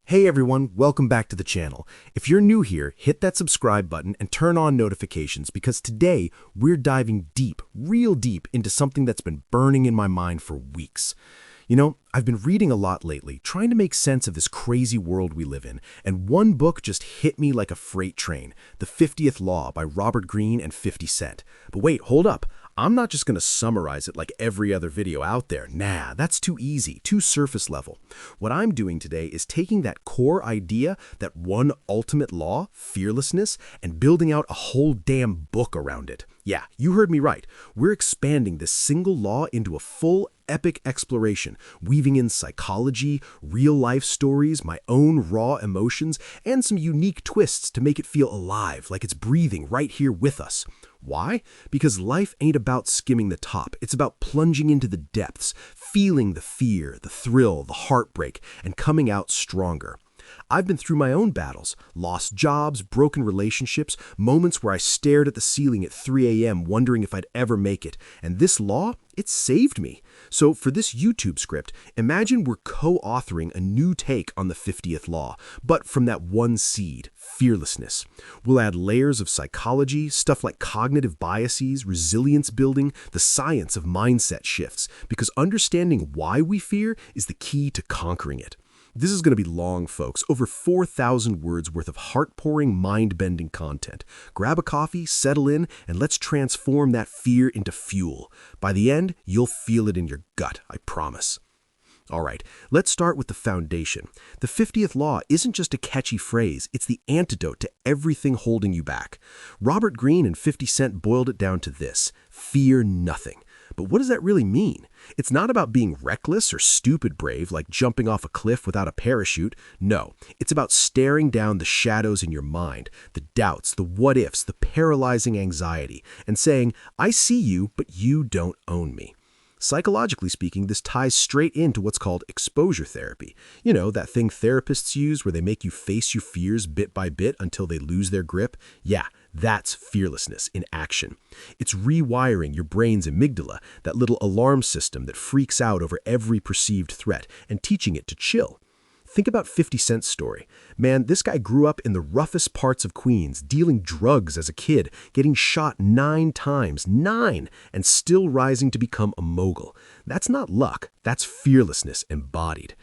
Hey everyone, welcome back to the channel. If you're new here, hit that subscribe button and turn on notifications because today we're diving deep, real deep into something that's been burning in my mind for weeks. I've been reading a lot lately, trying to make sense of this crazy world we live in, and one book just hit me like a freight train, The 50th Law by Robert Greene and 50 Cent. But wait, hold up. I'm not just going to summarize it like every other video out there. Nah, that's too easy, too surface level. What I'm doing today is taking that core idea, that one ultimate law, fearlessness, and building out a whole damn book around it. Yeah, you heard me right. We're expanding this single law into a full epic exploration, weaving in psychology, real-life stories, my own raw emotions, and some unique twists to make it feel alive, like it's breathing right here with us. Why? Because life ain't about skimming the top. It's about plunging into the depths, feeling the fear, the thrill, the heartbreak, and coming out stronger. I've been through my own battles, lost jobs, broken relationships, moments where I stared at the ceiling at 3 a.m. wondering if I'd ever make it. And this law, it saved me. So for this YouTube script, imagine we're co-authoring a new take on the 50th law, but from that one seed, fearlessness. We'll add layers of psychology, stuff like cognitive biases, resilience building, the science of mindset shifts, because understanding why we fear is the key to conquering it. This is going to be long, folks, over 4,000 words worth of heart-pouring, mind-bending content. Grab a coffee, settle in, and let's transform that fear into fuel. By the end, you'll feel it in your gut, I promise. All right, let's start with the foundation. The 50th law isn't just a catchy phrase, it's the antidote to everything holding you back. Robert Greene and 50 Cent boiled it down to this: fear nothing. But what does that really mean? It's not about being reckless or stupid brave, like jumping off a cliff without a parachute. No, it's about staring down the shadows in your mind, the doubts, the what-ifs, the paralyzing anxiety, and saying, I see you, but you don't own me. Psychologically speaking, this ties straight into what's called exposure therapy. You know, that thing therapists use where they make you face your fears bit by bit until they lose their grip? Yeah, that's fearlessness in action. It's rewiring your brain's amygdala, that little alarm system that freaks out over every perceived threat, and teaching it to chill. Think about 50 Cent's story. Man, this guy grew up in the roughest parts of Queens, dealing drugs as a kid, getting shot 9 times, 9, and still rising to become a mogul. That's not luck, that's fearlessness embodied.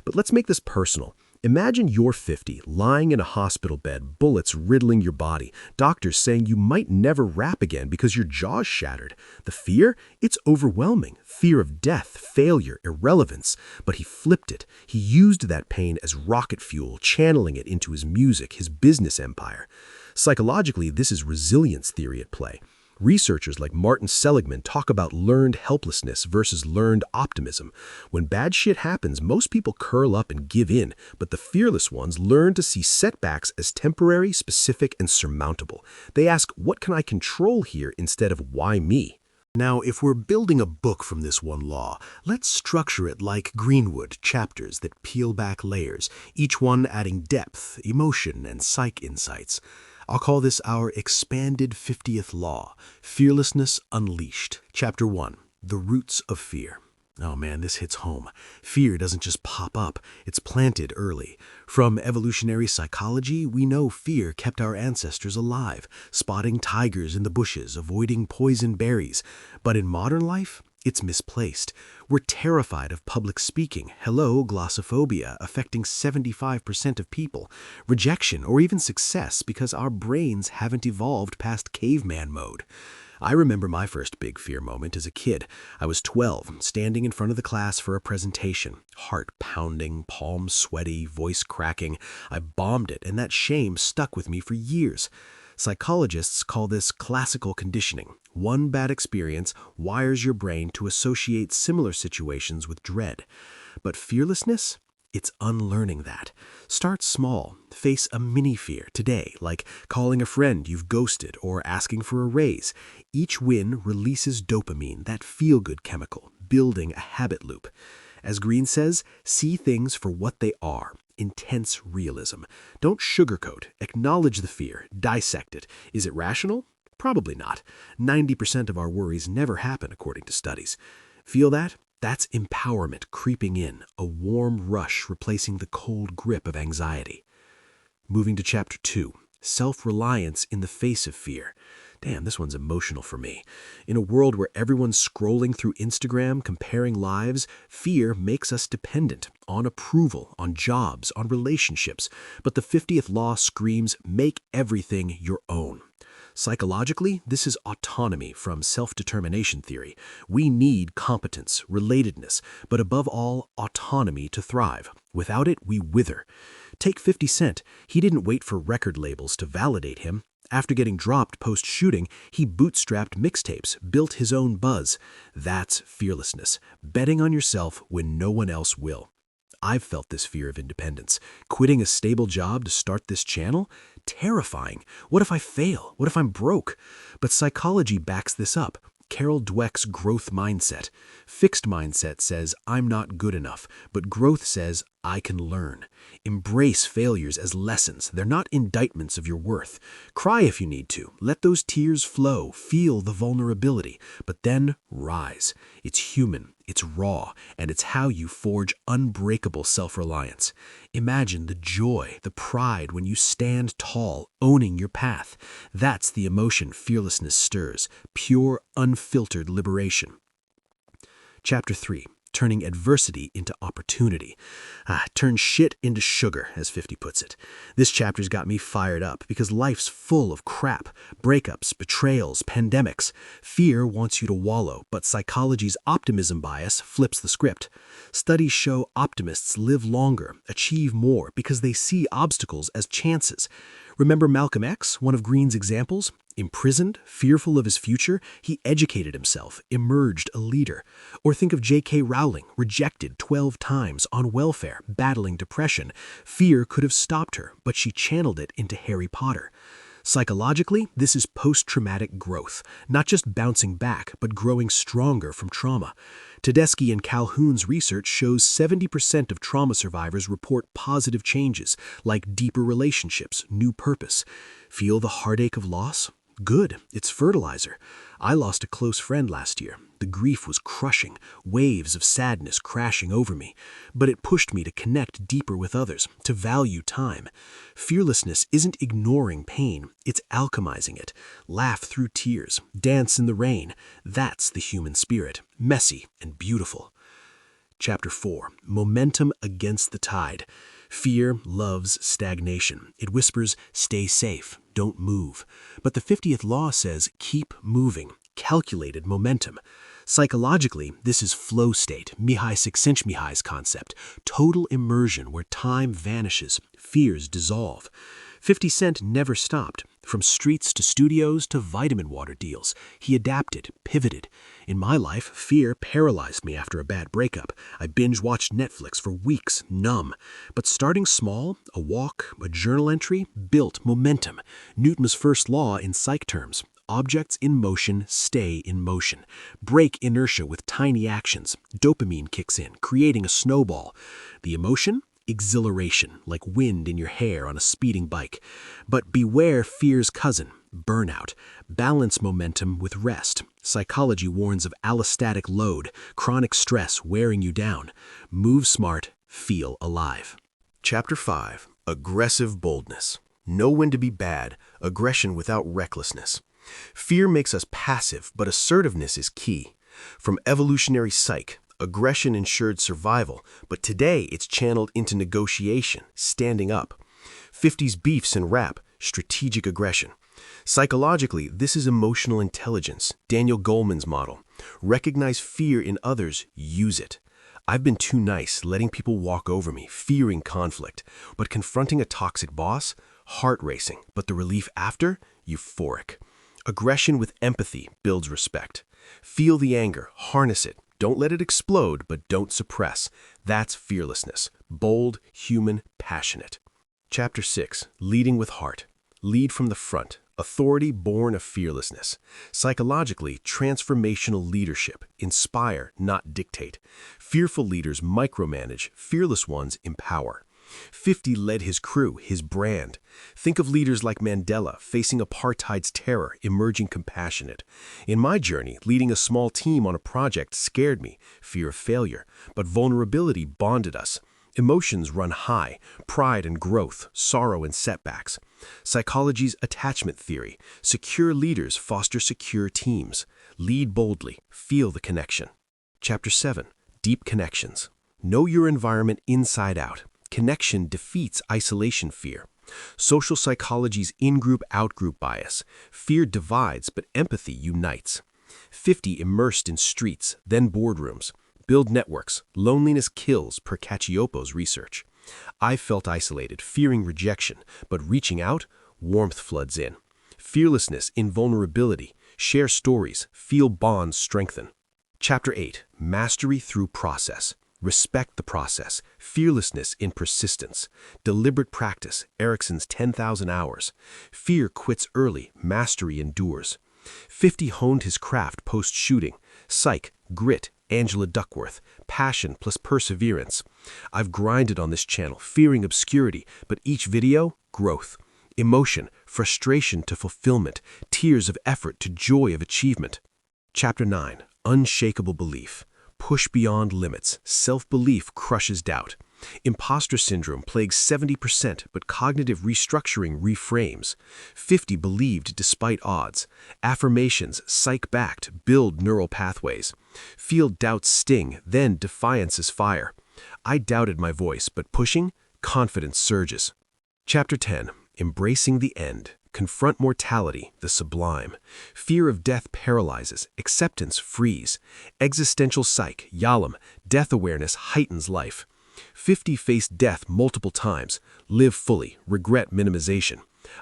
But let's make this personal. Imagine you're 50, lying in a hospital bed, bullets riddling your body, doctors saying you might never rap again because your jaw's shattered. The fear? It's overwhelming. Fear of death, failure, irrelevance. But he flipped it. He used that pain as rocket fuel, channeling it into his music, his business empire. Psychologically, this is resilience theory at play. Researchers like Martin Seligman talk about learned helplessness versus learned optimism. When bad shit happens, most people curl up and give in, but the fearless ones learn to see setbacks as temporary, specific, and surmountable. They ask, what can I control here instead of why me? Now, if we're building a book from this one law, let's structure it like Greenwood chapters that peel back layers, each one adding depth, emotion, and psych insights. I'll call this our expanded 50th law, Fearlessness Unleashed. Chapter 1, The Roots of Fear. Oh man, this hits home. Fear doesn't just pop up, it's planted early. From evolutionary psychology, we know fear kept our ancestors alive, spotting tigers in the bushes, avoiding poison berries. But in modern life, it's misplaced. We're terrified of public speaking. Hello, glossophobia, affecting 75% of people. Rejection or even success because our brains haven't evolved past caveman mode. I remember my first big fear moment as a kid. I was 12, standing in front of the class for a presentation. Heart pounding, palms sweaty, voice cracking. I bombed it, and that shame stuck with me for years. Psychologists call this classical conditioning. One bad experience wires your brain to associate similar situations with dread. But fearlessness? It's unlearning that. Start small. Face a mini fear today, like calling a friend you've ghosted or asking for a raise. Each win releases dopamine, that feel-good chemical, building a habit loop. As Greene says, see things for what they are. Intense realism. Don't sugarcoat. Acknowledge the fear. Dissect it. Is it rational? Probably not. 90% of our worries never happen according to studies. Feel that? That's empowerment creeping in, a warm rush replacing the cold grip of anxiety. Moving to Chapter 2, self-reliance in the face of fear. Damn, this one's emotional for me. In a world where everyone's scrolling through Instagram, comparing lives, fear makes us dependent on approval, on jobs, on relationships. But the 50th law screams, make everything your own. Psychologically, this is autonomy from self-determination theory. We need competence, relatedness, but above all, autonomy to thrive. Without it, we wither. Take 50 Cent. He didn't wait for record labels to validate him. After getting dropped post-shooting, he bootstrapped mixtapes, built his own buzz. That's fearlessness, betting on yourself when no one else will. I've felt this fear of independence. Quitting a stable job to start this channel? Terrifying. What if I fail? What if I'm broke? But psychology backs this up. Carol Dweck's growth mindset. Fixed mindset says, I'm not good enough, but growth says, I can learn. Embrace failures as lessons. They're not indictments of your worth. Cry if you need to. Let those tears flow. Feel the vulnerability. But then rise. It's human. It's raw. And it's how you forge unbreakable self-reliance. Imagine the joy, the pride when you stand tall, owning your path. That's the emotion fearlessness stirs. Pure, unfiltered liberation. Chapter 3. Turning adversity into opportunity. Turn shit into sugar, as 50 puts it. This chapter's got me fired up because life's full of crap. Breakups, betrayals, pandemics. Fear wants you to wallow, but psychology's optimism bias flips the script. Studies show optimists live longer, achieve more, because they see obstacles as chances. Remember Malcolm X, one of Greene's examples? Imprisoned, fearful of his future, he educated himself, emerged a leader. Or think of J.K. Rowling, rejected 12 times, on welfare, battling depression. Fear could have stopped her, but she channeled it into Harry Potter. Psychologically, this is post-traumatic growth, not just bouncing back, but growing stronger from trauma. Tedeschi and Calhoun's research shows 70% of trauma survivors report positive changes, like deeper relationships, new purpose. Feel the heartache of loss? Good, it's fertilizer. I lost a close friend last year. The grief was crushing, waves of sadness crashing over me. But it pushed me to connect deeper with others, to value time. Fearlessness isn't ignoring pain, it's alchemizing it. Laugh through tears, dance in the rain. That's the human spirit, messy and beautiful. Chapter 4. Momentum against the tide. Fear loves stagnation. It whispers, stay safe, don't move. But the 50th law says, keep moving. Calculated momentum. Psychologically, this is flow state, Mihai Csikszentmihalyi's concept. Total immersion where time vanishes, fears dissolve. 50 Cent never stopped. From streets to studios to vitamin water deals, he adapted, pivoted. In my life, fear paralyzed me after a bad breakup. I binge-watched Netflix for weeks, numb. But starting small, a walk, a journal entry, built momentum. Newton's first law in psych terms. Objects in motion stay in motion. Break inertia with tiny actions. Dopamine kicks in, creating a snowball. The emotion? Exhilaration, like wind in your hair on a speeding bike. But beware fear's cousin, burnout. Balance momentum with rest. Psychology warns of allostatic load, chronic stress wearing you down. Move smart, feel alive. Chapter 5. Aggressive boldness. Know when to be bad, aggression without recklessness. Fear makes us passive, but assertiveness is key. From evolutionary psych, aggression ensured survival, but today it's channeled into negotiation, standing up. 50's beefs and rap, strategic aggression. Psychologically, this is emotional intelligence, Daniel Goleman's model. Recognize fear in others, use it. I've been too nice, letting people walk over me, fearing conflict. But confronting a toxic boss, heart racing, but the relief after, euphoric. Aggression with empathy builds respect. Feel the anger, harness it. Don't let it explode, but don't suppress. That's fearlessness. Bold, human, passionate. Chapter 6. Leading with heart. Lead from the front. Authority born of fearlessness. Psychologically, transformational leadership. Inspire, not dictate. Fearful leaders micromanage. Fearless ones empower. 50 led his crew, his brand. Think of leaders like Mandela facing apartheid's terror, emerging compassionate. In my journey, leading a small team on a project scared me, fear of failure, but vulnerability bonded us. Emotions run high, pride and growth, sorrow and setbacks. Psychology's attachment theory: secure leaders foster secure teams. Lead boldly, feel the connection. Chapter 7. Deep connections. Know your environment inside out. Connection defeats isolation fear. Social psychology's in-group, out-group bias. Fear divides, but empathy unites. 50 immersed in streets, then boardrooms. Build networks. Loneliness kills, per Cacioppo's research. I felt isolated, fearing rejection, but reaching out, warmth floods in. Fearlessness in vulnerability. Share stories, feel bonds strengthen. Chapter 8. Mastery through process. Respect the process. Fearlessness in persistence. Deliberate practice. Erickson's 10,000 hours. Fear quits early. Mastery endures. 50 honed his craft post-shooting. Psych, grit, Angela Duckworth. Passion plus perseverance. I've grinded on this channel, fearing obscurity, but each video, growth. Emotion, frustration to fulfillment. Tears of effort to joy of achievement. Chapter 9. Unshakable belief. Push beyond limits. Self-belief crushes doubt. Imposter syndrome plagues 70%, but cognitive restructuring reframes. 50 believed despite odds. Affirmations, psych-backed, build neural pathways. Feel doubt's sting, then defiance is fire. I doubted my voice, but pushing, confidence surges. Chapter 10. Embracing the end. Confront mortality, the sublime. Fear of death paralyzes, acceptance frees. Existential psych, Yalom, death awareness heightens life. 50 faced death multiple times, live fully, regret minimization.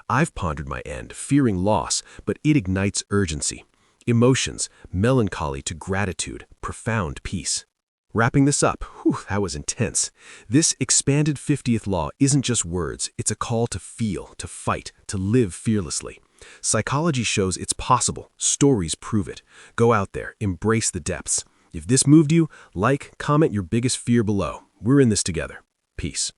I've pondered my end, fearing loss, but it ignites urgency. Emotions, melancholy to gratitude, profound peace. Wrapping this up, that was intense. This expanded 50th law isn't just words, it's a call to feel, to fight, to live fearlessly. Psychology shows it's possible, stories prove it. Go out there, embrace the depths. If this moved you, like, comment your biggest fear below. We're in this together. Peace.